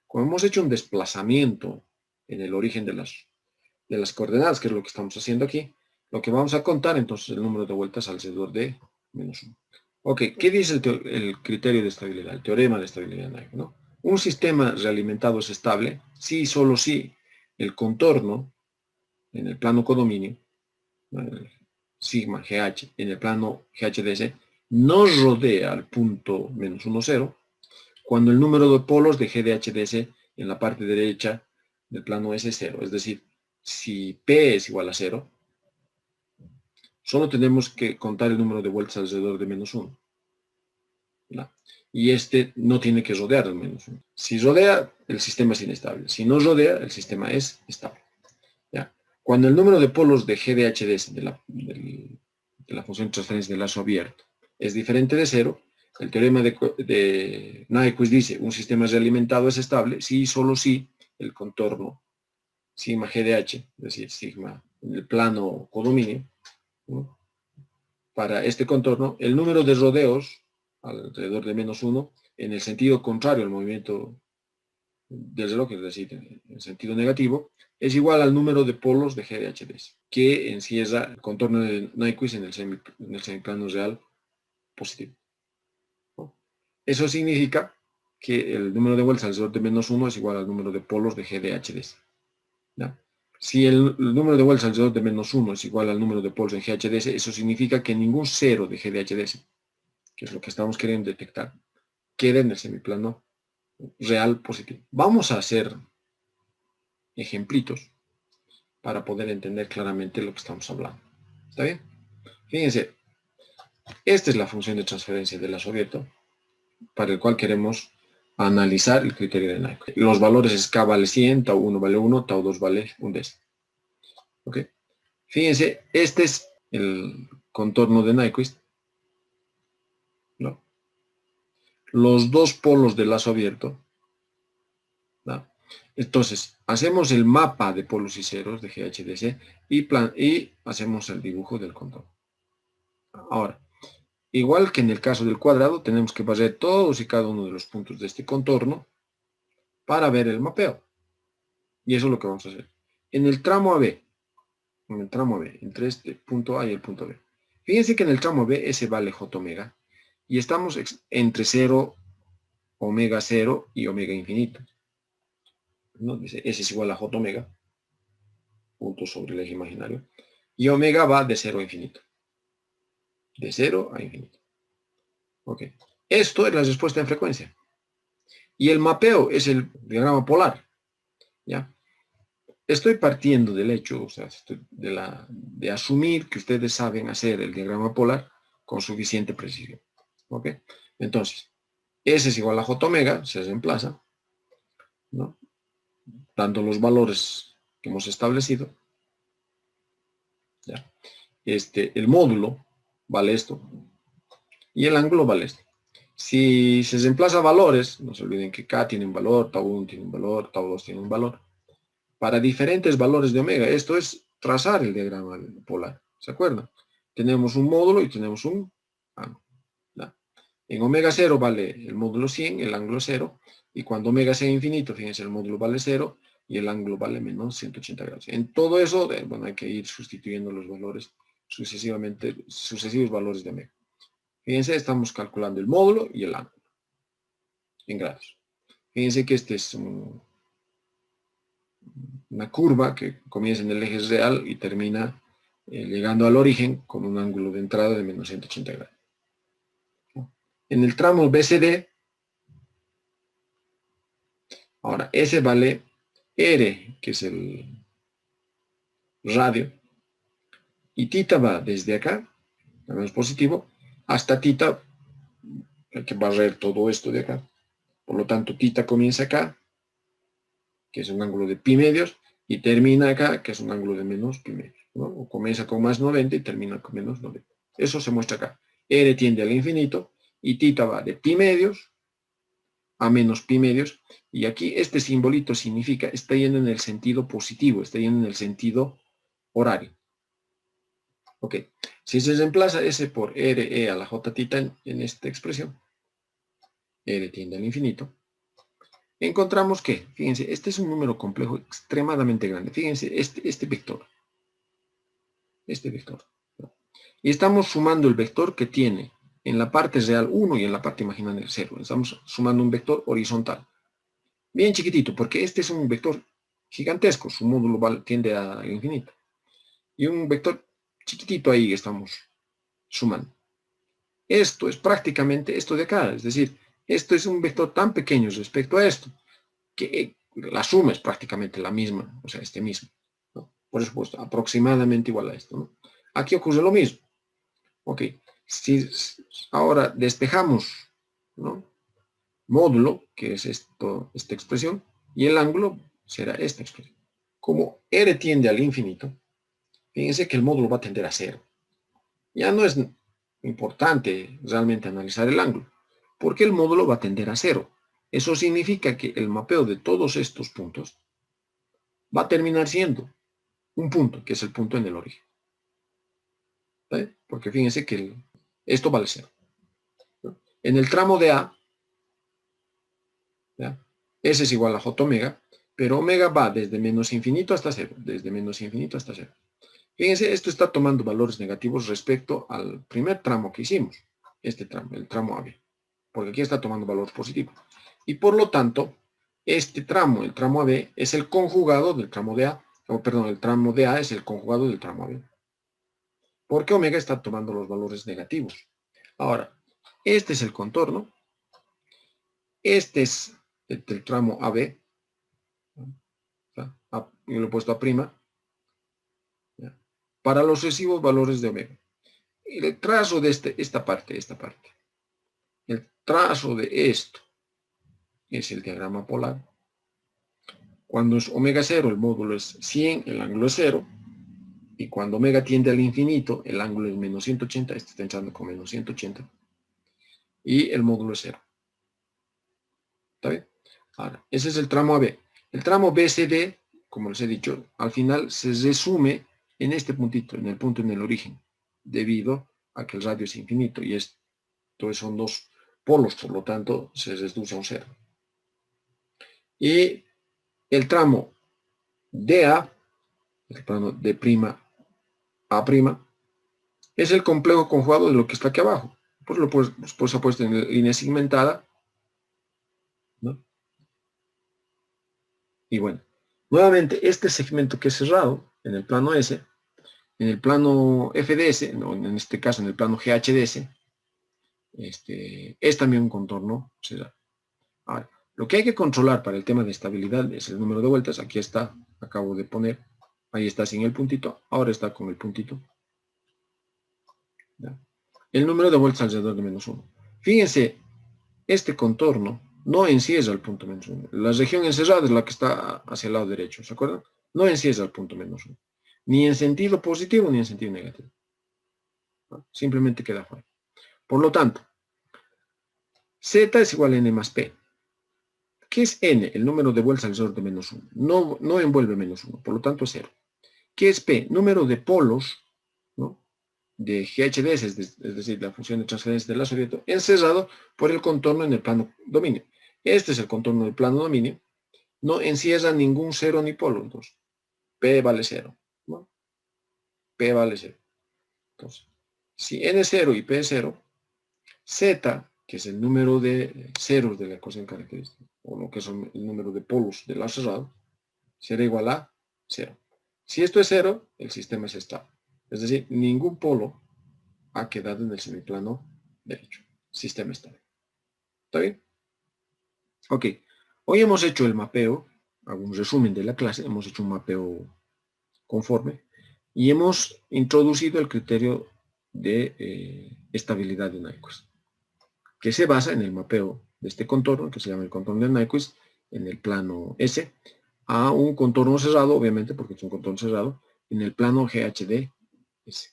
Como hemos hecho un desplazamiento en el origen de las coordenadas, que es lo que estamos haciendo aquí, lo que vamos a contar entonces el número de vueltas alrededor de menos 1. Ok, ¿qué dice el criterio de estabilidad, el teorema de estabilidad, ¿no? Un sistema realimentado es estable si y solo si el contorno en el plano codominio, sigma GH, en el plano GHDS, nos rodea al punto menos 1, 0, cuando el número de polos de GDHDS en la parte derecha del plano S es 0. Es decir, si P es igual a 0, solo tenemos que contar el número de vueltas alrededor de menos 1. ¿No? Y este no tiene que rodear al menos 1. Si rodea, el sistema es inestable. Si no rodea, el sistema es estable. ¿Ya? Cuando el número de polos de GDHDS de la función de transferencia de lazo abierto es diferente de 0, el teorema de Nyquist dice un sistema realimentado es estable si y solo si el contorno sigma GDH, es decir, sigma en el plano codominio, ¿no? Para este contorno, el número de rodeos alrededor de menos 1 en el sentido contrario al movimiento del reloj, es decir, en sentido negativo, es igual al número de polos de GDHDS, que encierra el contorno de Nyquist en el semiplano real positivo, ¿no? Eso significa que el número de vueltas alrededor de menos 1 es igual al número de polos de GDHDS, ¿no? Si el número de vueltas alrededor de menos 1 es igual al número de polos en GHDS, eso significa que ningún cero de GDHDS, que es lo que estamos queriendo detectar, queda en el semiplano real positivo. Vamos a hacer ejemplitos para poder entender claramente lo que estamos hablando. ¿Está bien? Fíjense, esta es la función de transferencia del lazo abierto, para el cual queremos analizar el criterio de Nyquist. Los valores es K vale 100, tau 1 vale 1, tau 2 vale 1/10. ¿Ok? Fíjense, este es el contorno de Nyquist, ¿no? Los dos polos del lazo abierto, ¿no? Entonces, hacemos el mapa de polos y ceros de GHDC y hacemos el dibujo del contorno. Ahora, igual que en el caso del cuadrado, tenemos que barrer todos y cada uno de los puntos de este contorno para ver el mapeo. Y eso es lo que vamos a hacer. En el tramo AB, entre este punto A y el punto B. Fíjense que en el tramo B ese vale J omega. Y estamos entre 0, omega 0 y omega infinito. ¿No? Dice, S es igual a J omega, punto sobre el eje imaginario. Y omega va de 0 a infinito. De 0 a infinito. Ok. Esto es la respuesta en frecuencia. Y el mapeo es el diagrama polar. ¿Ya? Estoy partiendo del hecho, o sea, de asumir que ustedes saben hacer el diagrama polar con suficiente precisión. ¿Ok? Entonces, S es igual a J omega, se reemplaza, ¿no? Dando los valores que hemos establecido. ¿Ya? El módulo vale esto y el ángulo vale esto. Si se reemplaza valores, no se olviden que K tiene un valor, tau 1 tiene un valor, tau 2 tiene un valor. Para diferentes valores de omega, esto es trazar el diagrama polar, ¿se acuerdan? Tenemos un módulo y tenemos un ángulo. ¿Ya? En omega 0 vale el módulo 100, el ángulo 0, y cuando omega sea infinito, fíjense, el módulo vale 0 y el ángulo vale menos 180 grados. En todo eso, bueno, hay que ir sustituyendo los valores sucesivamente, sucesivos valores de omega. Fíjense, estamos calculando el módulo y el ángulo en grados. Fíjense que este es una curva que comienza en el eje real y termina llegando al origen con un ángulo de entrada de menos 180 grados. En el tramo BCD, ahora S vale R, que es el radio, y tita va desde acá, también es positivo, hasta tita, hay que barrer todo esto de acá. Por lo tanto, tita comienza acá, que es un ángulo de pi medios, y termina acá, que es un ángulo de menos pi medios, ¿no? O comienza con más 90 y termina con menos 90. Eso se muestra acá. R tiende al infinito, y tita va de pi medios a menos pi medios, y aquí este simbolito significa, está yendo en el sentido positivo, está yendo en el sentido horario. Ok, si se reemplaza S por RE a la J tita en esta expresión, R tiende al infinito, encontramos que, fíjense, este es un número complejo extremadamente grande. Fíjense, este vector. ¿No? Y estamos sumando el vector que tiene en la parte real 1 y en la parte imaginaria 0. Estamos sumando un vector horizontal. Bien chiquitito, porque este es un vector gigantesco. Su módulo tiende al infinito. Y un vector chiquitito ahí estamos sumando. Esto es prácticamente esto de acá. Es decir, esto es un vector tan pequeño respecto a esto, que la suma es prácticamente la misma, o sea, este mismo, ¿no? Por supuesto, aproximadamente igual a esto, ¿no? Aquí ocurre lo mismo. Ok, si ahora despejamos, ¿no? Módulo, que es esto, esta expresión, y el ángulo será esta expresión. Como R tiende al infinito, fíjense que el módulo va a tender a 0. Ya no es importante realmente analizar el ángulo, porque el módulo va a tender a 0. Eso significa que el mapeo de todos estos puntos va a terminar siendo un punto, que es el punto en el origen. ¿Vale? Porque fíjense que esto vale 0. ¿No? En el tramo de A, ¿ya? S es igual a J omega, pero omega va desde menos infinito hasta 0. Desde menos infinito hasta 0. Fíjense, esto está tomando valores negativos respecto al primer tramo que hicimos. Este tramo, el tramo AB. Porque aquí está tomando valores positivos. Y por lo tanto, este tramo, el tramo AB, es el conjugado del tramo de A. Perdón, el tramo de A es el conjugado del tramo AB. Porque omega está tomando los valores negativos. Ahora, este es el contorno. Este es el tramo AB. Yo lo he puesto a prima. Para los sucesivos valores de omega. El trazo de esta parte. El trazo de esto es el diagrama polar. Cuando es omega 0, el módulo es 100, el ángulo es 0. Y cuando omega tiende al infinito, el ángulo es menos 180, este está entrando con menos 180. Y el módulo es 0. ¿Está bien? Ahora, ese es el tramo AB. El tramo BCD, como les he dicho, al final se resume en este puntito, en el punto en el origen, debido a que el radio es infinito y esto son dos polos, por lo tanto se reduce a un 0. Y el tramo DA, el plano de prima A', es el complejo conjugado de lo que está aquí abajo. Pues se ha puesto en línea segmentada, ¿no? Y bueno, nuevamente este segmento que es cerrado en el plano S, en el plano FDS, no, en este caso en el plano GHDS, es también un contorno cerrado. Ahora, lo que hay que controlar para el tema de estabilidad es el número de vueltas. Aquí está, acabo de poner, ahí está sin el puntito, ahora está con el puntito. ¿Ya? El número de vueltas alrededor de menos 1. Fíjense, este contorno no encierra el punto menos 1. La región encerrada es la que está hacia el lado derecho, ¿se acuerdan? No encierra el punto menos 1. Ni en sentido positivo ni en sentido negativo. ¿No? Simplemente queda fuera. Por lo tanto, Z es igual a N más P. ¿Qué es N? El número de vueltas alrededor de menos 1. No envuelve menos 1, por lo tanto es 0. ¿Qué es P? Número de polos, ¿no?, de GHDS, es decir, la función de transferencia del lazo abierto, encerrado por el contorno en el plano dominio. Este es el contorno del plano dominio. No encierra ningún 0 ni polo. Entonces, P vale 0. ¿No? P vale 0. Entonces, si N es 0 y P es 0, Z, que es el número de ceros de la ecuación característica, o lo que son el número de polos del lazo cerrado, será igual a 0. Si esto es 0, el sistema es estable. Es decir, ningún polo ha quedado en el semiplano derecho. Sistema estable. ¿Está bien? Ok. Hoy hemos hecho el mapeo, hago un resumen de la clase, hemos hecho un mapeo conforme y hemos introducido el criterio de estabilidad de Nyquist, que se basa en el mapeo de este contorno, que se llama el contorno de Nyquist, en el plano S, a un contorno cerrado, obviamente, porque es un contorno cerrado, en el plano GHD S.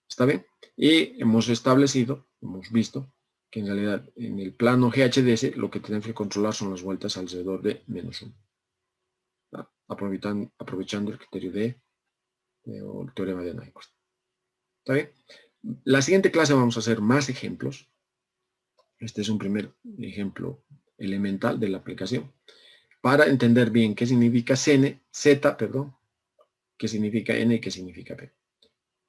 ¿Está bien? Y hemos establecido, hemos visto, que en realidad en el plano GHDS lo que tenemos que controlar son las vueltas alrededor de menos 1. Aprovechando el criterio o el teorema de Nyquist. ¿Está bien? La siguiente clase vamos a hacer más ejemplos. Este es un primer ejemplo elemental de la aplicación. Para entender bien qué significa Z, qué significa N y qué significa P.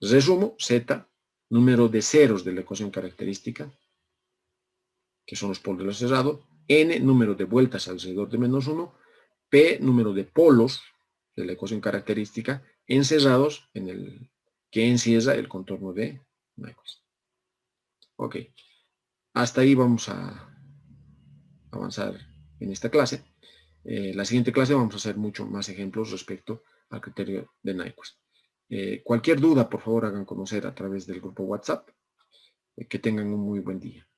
Resumo, Z, número de ceros de la ecuación característica, que son los polos del cerrado, N, número de vueltas alrededor de menos 1, P, número de polos de la ecuación característica, encerrados en el que encierra el contorno de Nyquist. Ok, hasta ahí vamos a avanzar en esta clase. La siguiente clase vamos a hacer mucho más ejemplos respecto al criterio de Nyquist. Cualquier duda, por favor, hagan conocer a través del grupo WhatsApp. Que tengan un muy buen día.